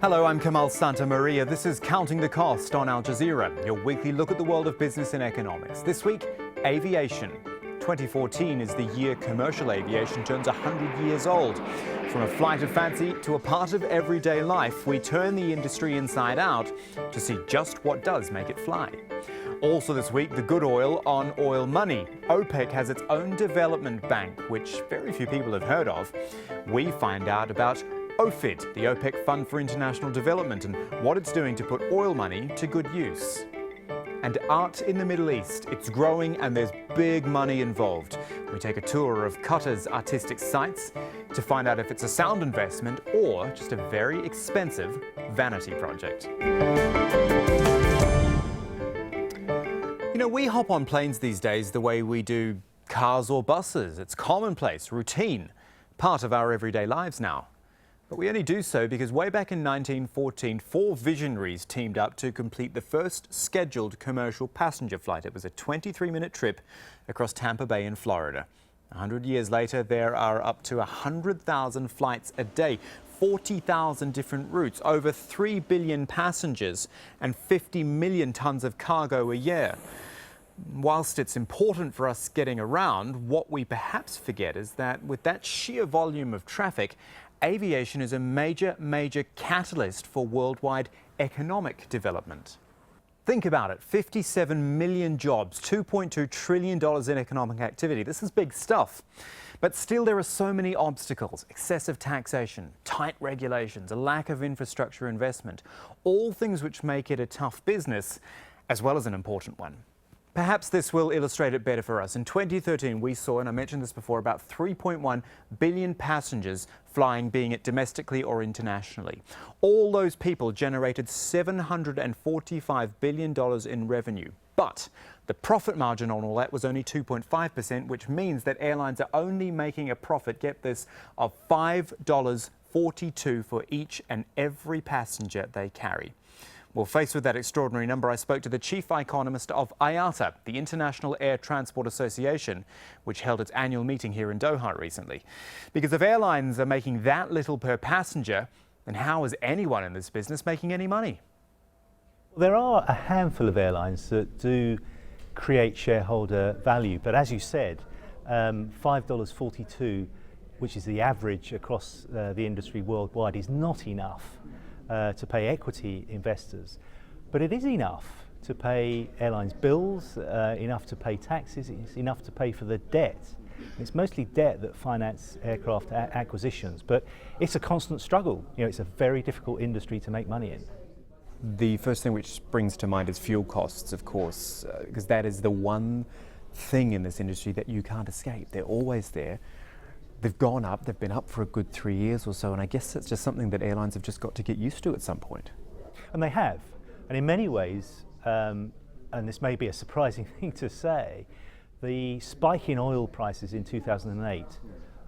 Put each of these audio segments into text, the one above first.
Hello, I'm Kamal Santamaria. This is Counting the Cost on Al Jazeera, your weekly look at the world of business and economics. This week, aviation. 2014 is the year commercial aviation turns 100 years old. From a flight of fancy to a part of everyday life, we turn the industry inside out to see just what does make it fly. Also this week, the good oil on oil money. OPEC has its own development bank, which very few people have heard of. We find out about OFID, the OPEC Fund for International Development, and what it's doing to put oil money to good use. And art in the Middle East. It's growing and there's big money involved. We take a tour of Qatar's artistic sites to find out if it's a sound investment or just a very expensive vanity project. You know, we hop on planes these days the way we do cars or buses. It's commonplace, routine, part of our everyday lives now. But we only do so because way back in 1914, four visionaries teamed up to complete the first scheduled commercial passenger flight. It was a 23-minute trip across Tampa Bay in Florida. 100 years later, there are up to 100,000 flights a day, 40,000 different routes, over 3 billion passengers and 50 million tons of cargo a year. Whilst it's important for us getting around, what we perhaps forget is that with that sheer volume of traffic, aviation is a major catalyst for worldwide economic development. Think about it, 57 million jobs, $2.2 trillion in economic activity. This is big stuff. But still there are so many obstacles: excessive taxation, tight regulations, a lack of infrastructure investment, all things which make it a tough business, as well as an important one. Perhaps this will illustrate it better for us. In 2013, we saw, and I mentioned this before, about 3.1 billion passengers flying, being it domestically or internationally. All those people generated $745 billion in revenue. But the profit margin on all that was only 2.5%, which means that airlines are only making a profit, get this, of $5.42 for each and every passenger they carry. Well, faced with that extraordinary number, I spoke to the chief economist of IATA, the International Air Transport Association, which held its annual meeting here in Doha recently. Because if airlines are making that little per passenger, then how is anyone in this business making any money? There are a handful of airlines that do create shareholder value, but as you said, $5.42, which is the average across the industry worldwide, is not enough to pay equity investors, but it is enough to pay airlines bills, enough to pay taxes, it's enough to pay for the debt. It's mostly debt that finance aircraft acquisitions, but it's a constant struggle. You know, it's a very difficult industry to make money in. The first thing which springs to mind is fuel costs, of course, because that is the one thing in this industry that you can't escape. They're always there. They've gone up, they've been up for a good 3 years or so, and I guess that's just something that airlines have just got to get used to at some point. And they have. And in many ways, and this may be a surprising thing to say, the spike in oil prices in 2008,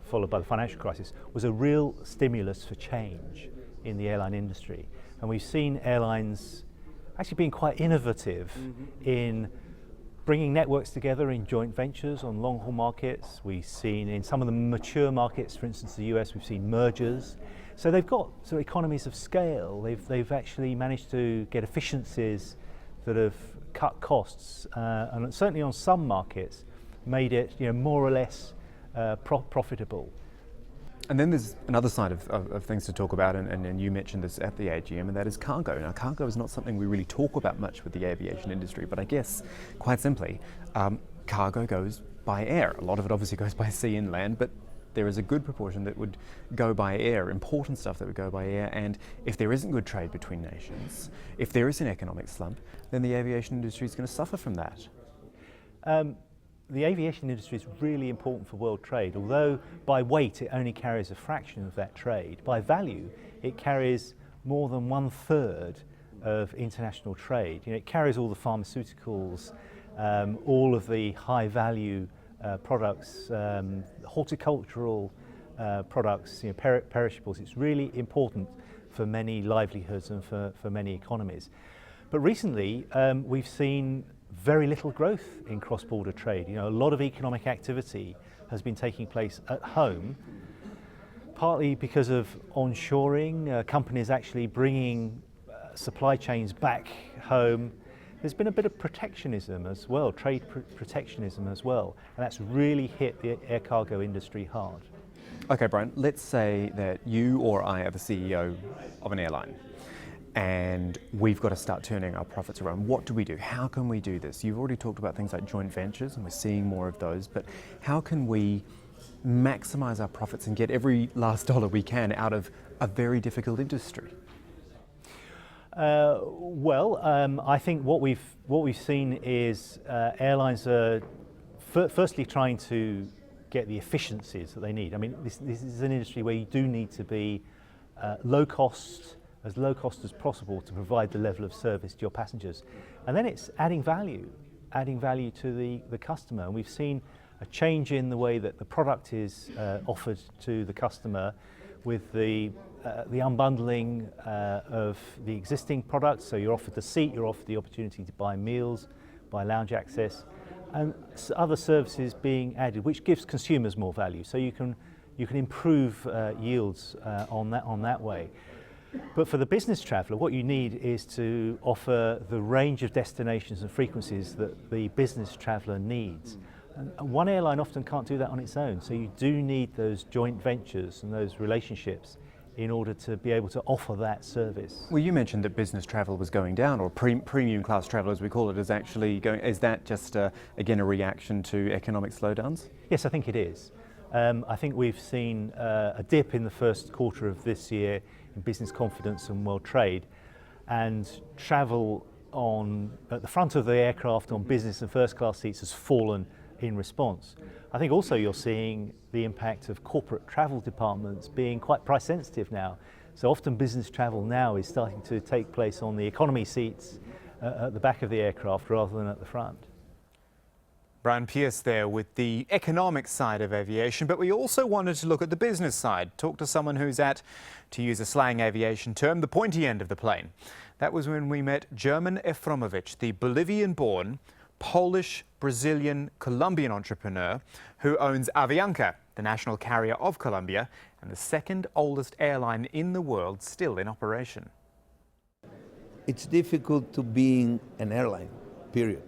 followed by the financial crisis, was a real stimulus for change in the airline industry. And we've seen airlines actually being quite innovative in bringing networks together in joint ventures on long-haul markets. We've seen in some of the mature markets, for instance the US, we've seen mergers. So they've got sort of economies of scale. They've actually managed to get efficiencies that have cut costs, and certainly on some markets made it, you know, more or less profitable. And then there's another side of things to talk about, and you mentioned this at the AGM, and that is cargo. Now, cargo is not something we really talk about much with the aviation industry, but I guess, quite simply, cargo goes by air. A lot of it obviously goes by sea and land, but there is a good proportion that would go by air, important stuff that would go by air, and if there isn't good trade between nations, if there is an economic slump, then the aviation industry is going to suffer from that. The aviation industry is really important for world trade. Although by weight it only carries a fraction of that trade, by value it carries more than 1/3 of international trade. You know, it carries all the pharmaceuticals, all of the high value products, horticultural products, you know, perishables. It's really important for many livelihoods and for many economies. But recently we've seen very little growth in cross-border trade. You know, a lot of economic activity has been taking place at home, partly because of onshoring, companies actually bringing supply chains back home. There's been a bit of protectionism as well, trade protectionism as well, and that's really hit the air cargo industry hard. Okay, Brian, let's say that you or I are the CEO of an airline and we've got to start turning our profits around. What do we do? How can we do this? You've already talked about things like joint ventures, and we're seeing more of those, but how can we maximize our profits and get every last dollar we can out of a very difficult industry? I think what we've seen is airlines are firstly trying to get the efficiencies that they need. I mean, this is an industry where you do need to be low cost as possible to provide the level of service to your passengers. And then it's adding value to the customer. And we've seen a change in the way that the product is offered to the customer with the unbundling of the existing products. So you're offered the seat, you're offered the opportunity to buy meals, buy lounge access, and other services being added, which gives consumers more value. So you can improve yields on that way. But for the business traveller, what you need is to offer the range of destinations and frequencies that the business traveller needs. And one airline often can't do that on its own, so you do need those joint ventures and those relationships in order to be able to offer that service. Well, you mentioned that business travel was going down, or premium class travel as we call it, is actually going. Is that just, again, a reaction to economic slowdowns? Yes, I think it is. I think we've seen a dip in the first quarter of this year in business confidence and world trade, and travel at the front of the aircraft on business and first class seats has fallen in response. I think also you're seeing the impact of corporate travel departments being quite price sensitive now. So often business travel now is starting to take place on the economy seats at the back of the aircraft rather than at the front. Brian Pierce there with the economic side of aviation, but we also wanted to look at the business side, talk to someone who's at, to use a slang aviation term, the pointy end of the plane. That was when we met German Efromovich, the Bolivian-born, Polish, Brazilian, Colombian entrepreneur who owns Avianca, the national carrier of Colombia and the second oldest airline in the world still in operation. It's difficult to be an airline, period.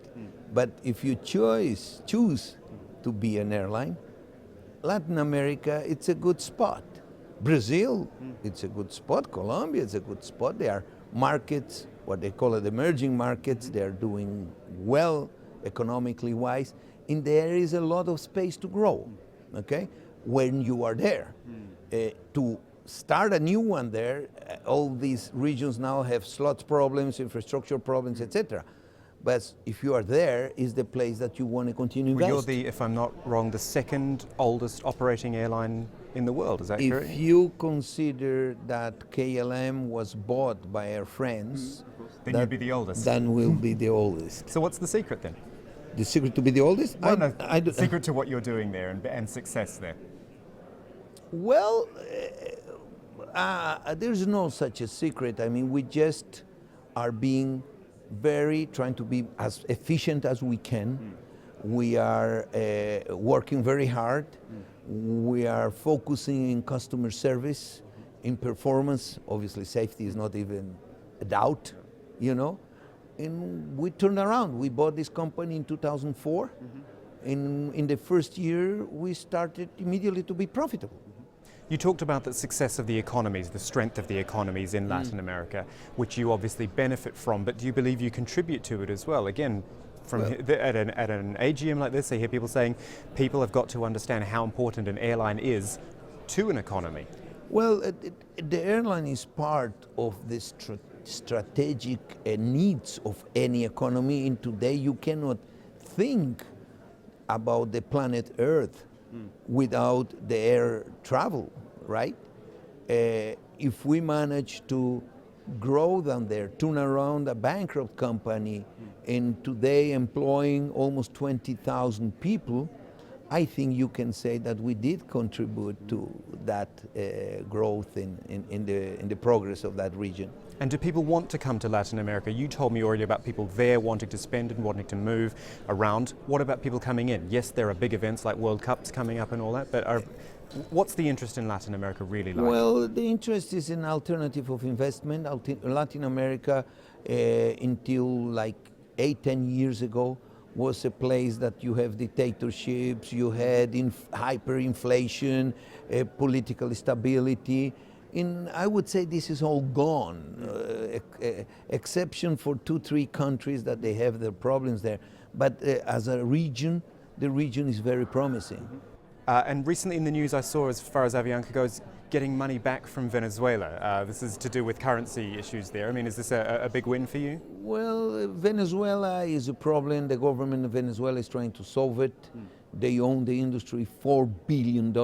But if you choose to be an airline, Latin America, it's a good spot. Brazil, it's a good spot. Colombia, it's a good spot. They are markets, what they call it, emerging markets. They're doing well economically wise. And there is a lot of space to grow, okay, when you are there. To start a new one there, all these regions now have slots problems, infrastructure problems, etc. But if you are there, is the place that you want to continue investing. Well, you're if I'm not wrong, the second oldest operating airline in the world, is that correct? If you consider that KLM was bought by Air France, then you'd be the oldest. Then we'll be the oldest. So what's the secret then? The secret to be the oldest? Well, the secret to what you're doing there and success there. Well, there's no such a secret. I mean, we just are trying to be as efficient as we can. We are working very hard. We are focusing in customer service, in performance. Obviously, safety is not even a doubt, you know. And we turned around. We bought this company in 2004. In the first year, we started immediately to be profitable. You talked about the success of the economies, the strength of the economies in Latin America, which you obviously benefit from, but do you believe you contribute to it as well? Again, at an AGM like this, I hear people saying people have got to understand how important an airline is to an economy. Well, the airline is part of the strategic needs of any economy, and today you cannot think about the planet Earth without the air travel, right? If we manage to grow down there, turn around a bankrupt company, and today employing almost 20,000 people, I think you can say that we did contribute to that growth in the progress of that region. And do people want to come to Latin America? You told me already about people there wanting to spend and wanting to move around. What about people coming in? Yes, there are big events like World Cups coming up and all that, but what's the interest in Latin America really like? Well, the interest is an alternative of investment. Latin America, until like 8-10 years ago, was a place that you have dictatorships, you had hyperinflation, political instability. I would say this is all gone, exception for 2-3 countries that they have their problems there. But as a region, the region is very promising. And recently in the news I saw, as far as Avianca goes, getting money back from Venezuela. This is to do with currency issues there. I mean, is this a big win for you? Well, Venezuela is a problem. The government of Venezuela is trying to solve it. They own the industry, $4 billion.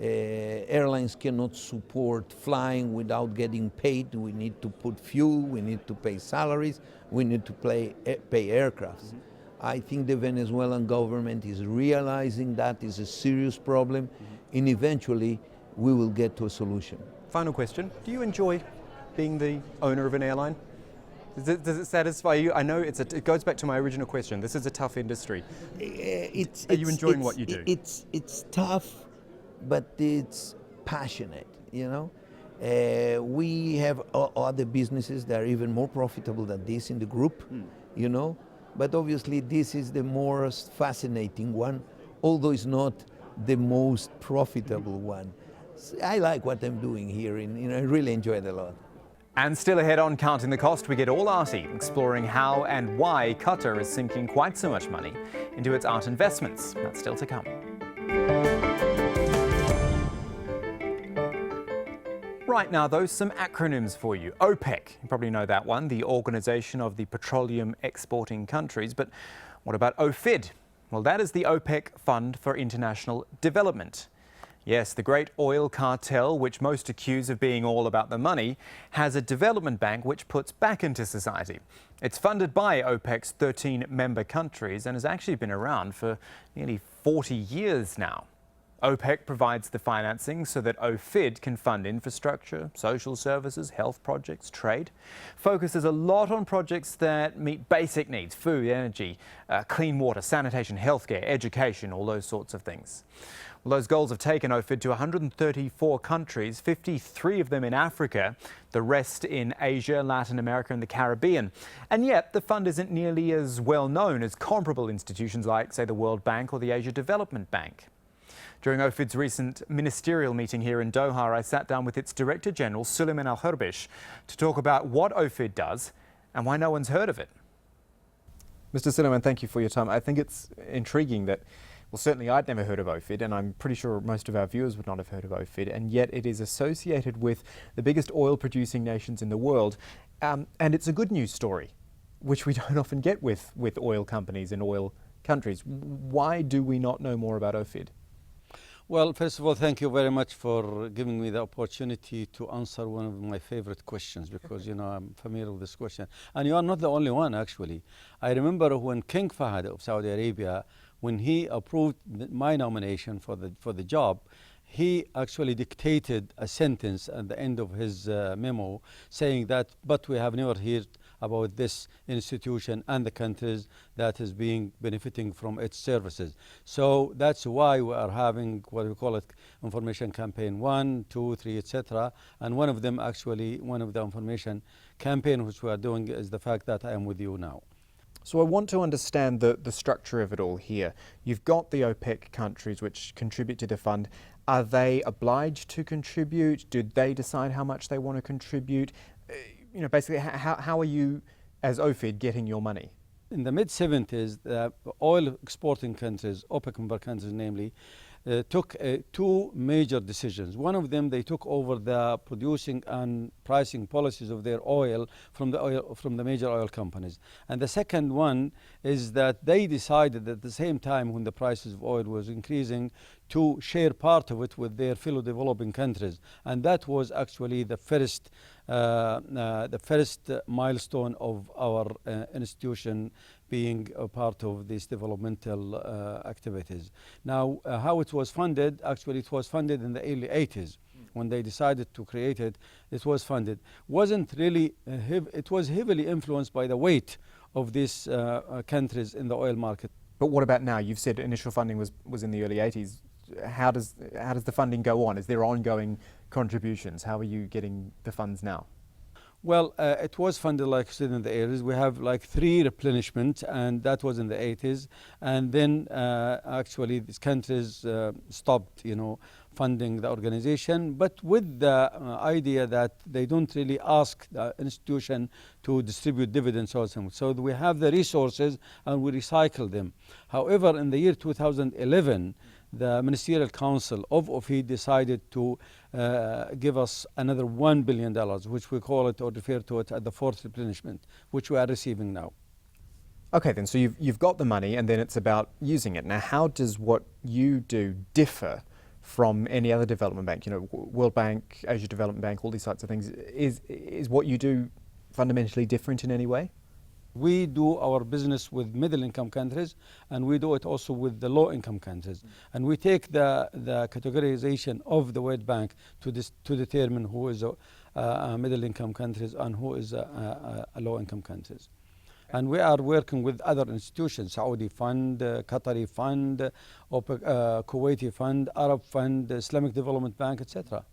Airlines cannot support flying without getting paid. We need to put fuel, we need to pay salaries, we need to pay aircrafts. I think the Venezuelan government is realizing that is a serious problem, and eventually we will get to a solution. Final question. Do you enjoy being the owner of an airline? Does it satisfy you? I know it goes back to my original question. This is a tough industry. Are you enjoying what you do? It's tough, but it's passionate, you know. We have other businesses that are even more profitable than this in the group, you know. But obviously this is the most fascinating one, although it's not the most profitable one. So I like what I'm doing here, and I really enjoy it a lot. And still ahead on Counting the Cost, we get all arty, exploring how and why Qatar is sinking quite so much money into its art investments. That's still to come. Right now, though, some acronyms for you. OPEC, you probably know that one, the Organization of the Petroleum Exporting Countries. But what about OFID? Well, that is the OPEC Fund for International Development. Yes, the great oil cartel, which most accuse of being all about the money, has a development bank which puts back into society. It's funded by OPEC's 13 member countries and has actually been around for nearly 40 years now. OPEC provides the financing so that OFID can fund infrastructure, social services, health projects, trade. Focuses a lot on projects that meet basic needs: food, energy, clean water, sanitation, healthcare, education, all those sorts of things. Well, those goals have taken OFID to 134 countries, 53 of them in Africa, the rest in Asia, Latin America and the Caribbean. And yet the fund isn't nearly as well known as comparable institutions like, say, the World Bank or the Asia Development Bank. During OFID's recent ministerial meeting here in Doha, I sat down with its Director General, Suleiman Al-Kharbish, to talk about what OFID does and why no one's heard of it. Mr. Suleiman, thank you for your time. I think it's intriguing that, well, certainly I'd never heard of OFID, and I'm pretty sure most of our viewers would not have heard of OFID, and yet it is associated with the biggest oil-producing nations in the world. And it's a good news story, which we don't often get with oil companies in oil countries. Why do we not know more about OFID? Well, first of all, thank you very much for giving me the opportunity to answer one of my favorite questions, because, you know, I'm familiar with this question. And you are not the only one, actually. I remember when King Fahd of Saudi Arabia, when he approved my nomination for the job, he actually dictated a sentence at the end of his memo saying that, but we have never heard about this institution and the countries that is benefiting from its services. So that's why we are having what we call it information campaign 1, 2, 3, etc. And one of them, actually, one of the information campaign which we are doing is the fact that I am with you now. So I want to understand the structure of it all here. You've got the OPEC countries which contribute to the fund. Are they obliged to contribute? Do they decide how much they want to contribute? You know, basically, how are you, as OFID, getting your money? In the mid-70s, the oil exporting countries, OPEC member countries namely, took two major decisions. One of them, they took over the producing and pricing policies of their oil from the major oil companies. And the second one is that they decided at the same time, when the prices of oil was increasing, to share part of it with their fellow developing countries. And that was actually the first milestone of our institution being a part of these developmental activities. Now, how it was funded, actually it was funded in the early 80s. when they decided to create it, it was funded. Wasn't really, it was heavily influenced by the weight of these countries in the oil market. But what about now? You've said initial funding was in the early 80s. How does the funding go on? Is there ongoing contributions? How are you getting the funds now? Well, it was funded, like I said, in the 80s. We have like 3 replenishment, and that was in the 80s. And then actually these countries stopped, funding the organization, but with the idea that they don't really ask the institution to distribute dividends or something. So we have the resources and we recycle them. However, in the year 2011, the Ministerial Council of OFID decided to give us another $1 billion, which we call it or refer to it as the 4th replenishment, which we are receiving now. Okay, then, so you've got the money and then it's about using it. Now, how does what you do differ from any other development bank? World Bank, Asia Development Bank, all these sorts of things. Is what you do fundamentally different in any way? We do our business with middle-income countries, and we do it also with the low-income countries. And we take the categorization of the World Bank to determine who is middle-income countries and who is low-income countries. And we are working with other institutions: Saudi Fund, Qatari Fund, Kuwaiti Fund, Arab Fund, Islamic Development Bank, etc.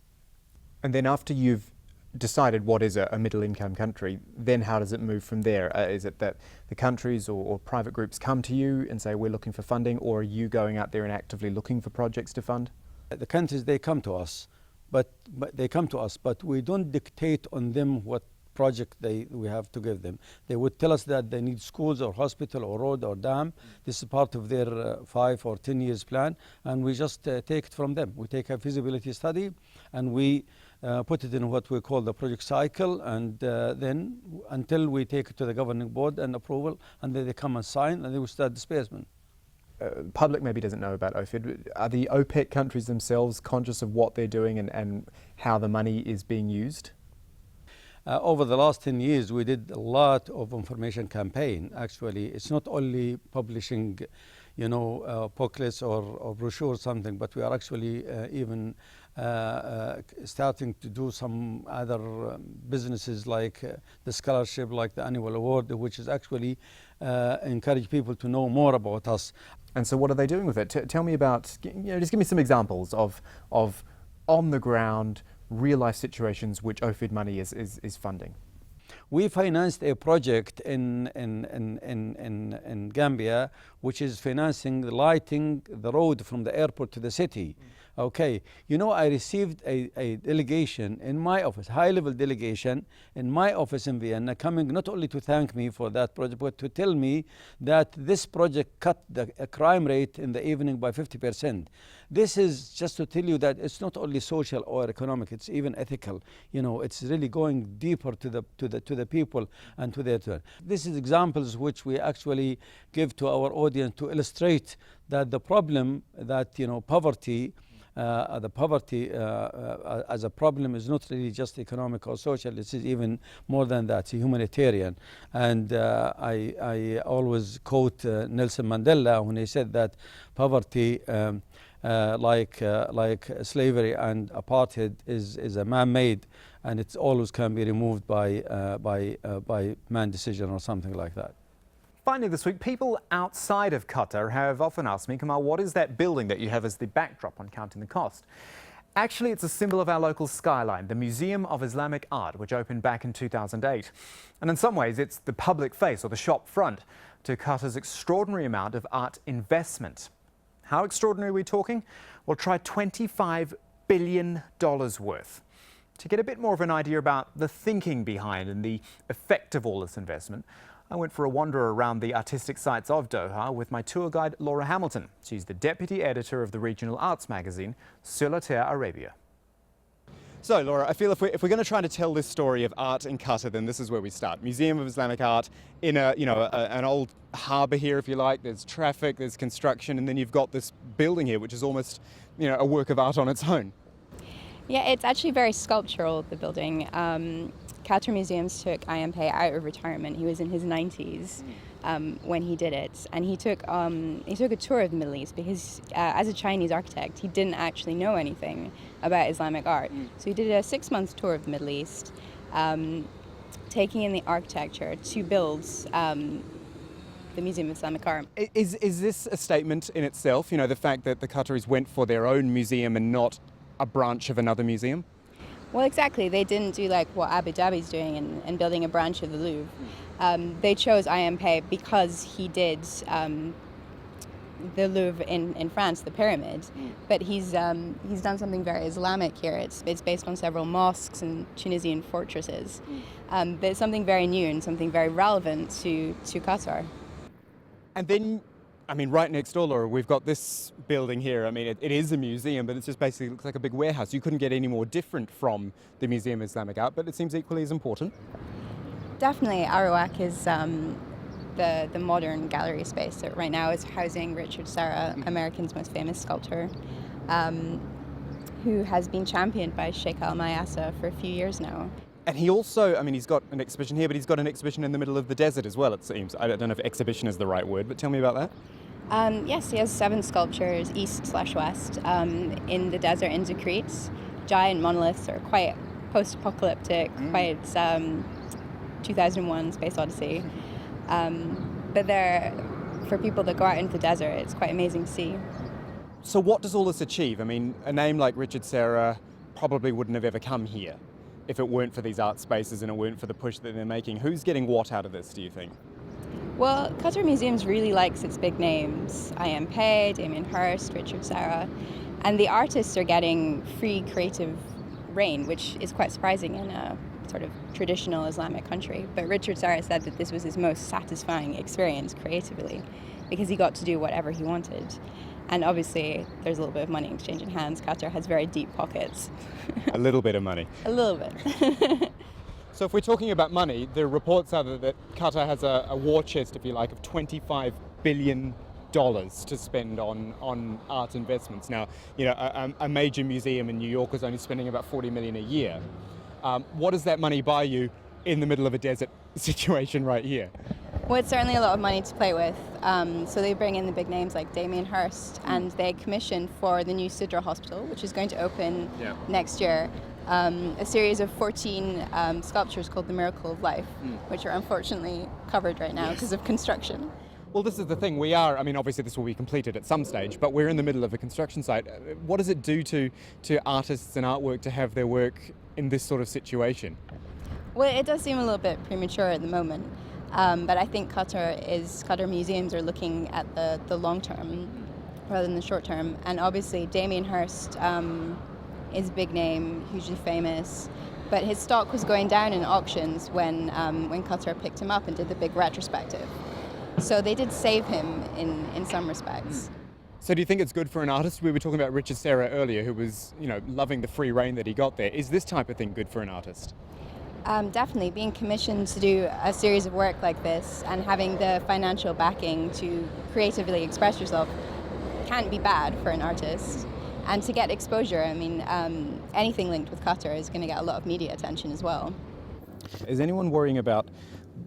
And then after you've decided what is a middle-income country, then how does it move from there? Is it that the countries or private groups come to you and say, we're looking for funding, or are you going out there and actively looking for projects to fund? The countries, they come to us, but we don't dictate on them what project we have to give them. They would tell us that they need schools or hospital or road or dam. This is part of their 5 or 10 years plan, and we just take it from them. We take a feasibility study and we put it in what we call the project cycle, and then until we take it to the governing board and approval, and then they come and sign, and they will start disbursement. Public maybe doesn't know about OFID. Are the OPEC countries themselves conscious of what they're doing and how the money is being used? Over the last 10 years, we did a lot of information campaign. Actually, it's not only publishing, booklets or brochures, something, but we are actually even starting to do some other businesses like the scholarship, like the annual award, which is actually encourage people to know more about us. And so what are they doing with it? Tell me about, just give me some examples of on the ground, real life situations which OFID money is funding. We financed a project in Gambia, which is financing lighting the road from the airport to the city. Okay, I received a delegation in my office, high-level delegation in my office in Vienna, coming not only to thank me for that project, but to tell me that this project cut the crime rate in the evening by 50%. This is just to tell you that it's not only social or economic; it's even ethical. It's really going deeper to the people and to their turn. This is examples which we actually give to our audience to illustrate that the problem that poverty. The poverty as a problem is not really just economic or social. This is even more than that. It's humanitarian. And I always quote Nelson Mandela when he said that poverty, like slavery and apartheid, is a man-made, and it always can be removed by man decision or something like that. Finally this week, people outside of Qatar have often asked me, Kamal, what is that building that you have as the backdrop on Counting the Cost? Actually, it's a symbol of our local skyline, the Museum of Islamic Art, which opened back in 2008. And in some ways, it's the public face or the shop front to Qatar's extraordinary amount of art investment. How extraordinary are we talking? Well, try $25 billion worth. To get a bit more of an idea about the thinking behind and the effect of all this investment, I went for a wander around the artistic sites of Doha with my tour guide, Laura Hamilton. She's the deputy editor of the regional arts magazine, Sur la Terre Arabia. So, Laura, I feel if we're going to try to tell this story of art in Qatar, then this is where we start. Museum of Islamic Art in an old harbour here, if you like. There's traffic, there's construction, and then you've got this building here, which is almost, a work of art on its own. Yeah, it's actually very sculptural, the building. Qatar Museums took Ayaan Pey out of retirement. He was in his 90s. when he did it, and he took a tour of the Middle East because as a Chinese architect, he didn't actually know anything about Islamic art. So he did a 6-month tour of the Middle East, taking in the architecture to build the Museum of Islamic Art. Is this a statement in itself, you know, the fact that the Qataris went for their own museum and not a branch of another museum? Well, exactly. They didn't do like what Abu Dhabi's doing and building a branch of the Louvre. They chose IMP because he did the Louvre in France, the pyramid. But he's done something very Islamic here. It's based on several mosques and Tunisian fortresses. But it's something very new and something very relevant to Qatar. And then, I mean, right next door, Laura, we've got this building here. I mean, it is a museum, but it just basically looks like a big warehouse. You couldn't get any more different from the Museum of Islamic Art, but it seems equally as important. Definitely, Arawak is the modern gallery space that right now is housing Richard Serra, America's most famous sculptor, who has been championed by Sheikh Al Mayasa for a few years now. And he also, I mean, he's got an exhibition here, but he's got an exhibition in the middle of the desert as well, it seems. I don't know if exhibition is the right word, but tell me about that. Yes, he has 7 sculptures, east/west, in the desert in Tikrit. Giant monoliths are quite post-apocalyptic, quite 2001 Space Odyssey. But they're, for people that go out into the desert, it's quite amazing to see. So what does all this achieve? I mean, a name like Richard Serra probably wouldn't have ever come here if it weren't for these art spaces and it weren't for the push that they're making. Who's getting what out of this, do you think? Well, Qatar Museums really likes its big names. IMP, Damien Hirst, Richard Serra. And the artists are getting free creative reign, which is quite surprising in a sort of traditional Islamic country. But Richard Serra said that this was his most satisfying experience creatively because he got to do whatever he wanted. And obviously, there's a little bit of money exchanging hands. Qatar has very deep pockets. A little bit of money. A little bit. So if we're talking about money, the reports are that Qatar has a war chest, if you like, of $25 billion to spend on art investments. Now, you know, a major museum in New York is only spending about $40 million a year. What does that money buy you in the middle of a desert situation right here? Well, it's certainly a lot of money to play with. So they bring in the big names like Damien Hirst, and they commissioned for the new Sidra Hospital, which is going to open next year, a series of 14 sculptures called the Miracle of Life, which are unfortunately covered right now because of construction. Well, this is the thing. We are, I mean, obviously this will be completed at some stage, but we're in the middle of a construction site. What does it do to artists and artwork to have their work in this sort of situation? Well, it does seem a little bit premature at the moment. But I think Qatar museums are looking at the long term rather than the short term. And obviously Damien Hirst is a big name, hugely famous, but his stock was going down in auctions when Qatar picked him up and did the big retrospective. So they did save him in some respects. So do you think it's good for an artist? We were talking about Richard Serra earlier, who was, you know, loving the free reign that he got there. Is this type of thing good for an artist? Definitely. Being commissioned to do a series of work like this and having the financial backing to creatively express yourself can't be bad for an artist. And to get exposure, I mean, anything linked with Qatar is going to get a lot of media attention as well. Is anyone worrying about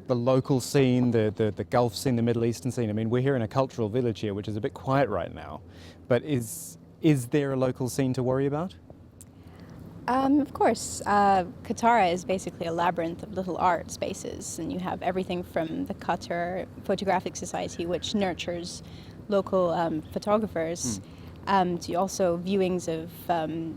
the local scene, the Gulf scene, the Middle Eastern scene? I mean, we're here in a cultural village here, which is a bit quiet right now. But is there a local scene to worry about? Of course. Qatar is basically a labyrinth of little art spaces, and you have everything from the Qatar Photographic Society, which nurtures local photographers, to also viewings of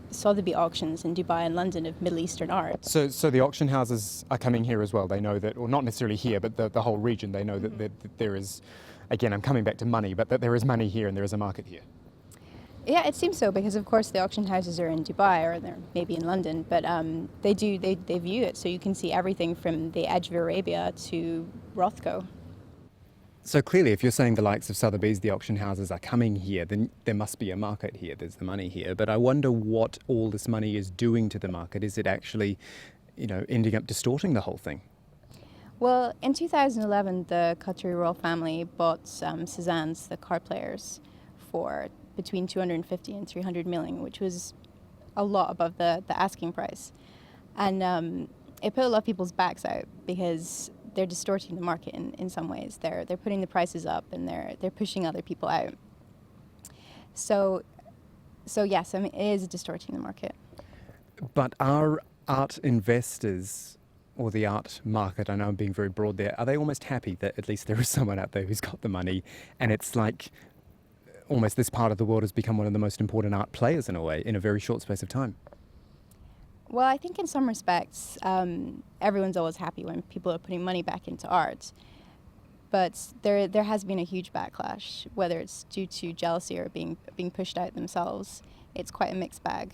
Sotheby's auctions in Dubai and London of Middle Eastern art. So the auction houses are coming here as well. They know that, or not necessarily here, but the whole region, they know that there is, again, I'm coming back to money, but that there is money here and there is a market here. Yeah, it seems so, because of course the auction houses are in Dubai or they're maybe in London, but they view it, so you can see everything from the Edge of Arabia to Rothko. So clearly, if you're saying the likes of Sotheby's, the auction houses are coming here, then there must be a market here. There's the money here. But I wonder what all this money is doing to the market. Is it actually, you know, ending up distorting the whole thing? Well, in 2011, the Qatari royal family bought Cézanne's, the car players, for between 250 and 300 million, which was a lot above the asking price. And it put a lot of people's backs out because they're distorting the market in some ways. They're putting the prices up and they're pushing other people out. So yes, I mean, it is distorting the market. But are art investors or the art market, I know I'm being very broad there, are they almost happy that at least there is someone out there who's got the money, and it's like almost this part of the world has become one of the most important art players in a way in a very short space of time? Well, I think in some respects, everyone's always happy when people are putting money back into art. But there has been a huge backlash, whether it's due to jealousy or being pushed out themselves. It's quite a mixed bag.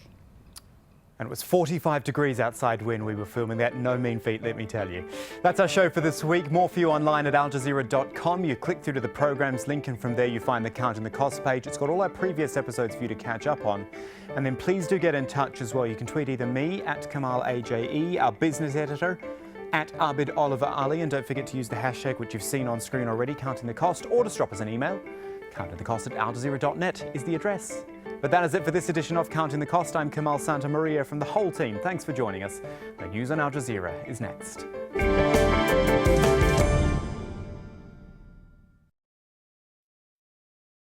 And it was 45 degrees outside when we were filming that. No mean feat, let me tell you. That's our show for this week. More for you online at aljazeera.com. You click through to the programs link, and from there you find the Counting the Cost page. It's got all our previous episodes for you to catch up on. And then please do get in touch as well. You can tweet either me at Kamal AJE, our business editor, at Abid Oliver Ali, and don't forget to use the hashtag which you've seen on screen already, Counting the Cost, or just drop us an email. countingthecost@aljazeera.net is the address. But that is it for this edition of Counting the Cost. I'm Kamal Santamaria from the whole team. Thanks for joining us. The news on Al Jazeera is next.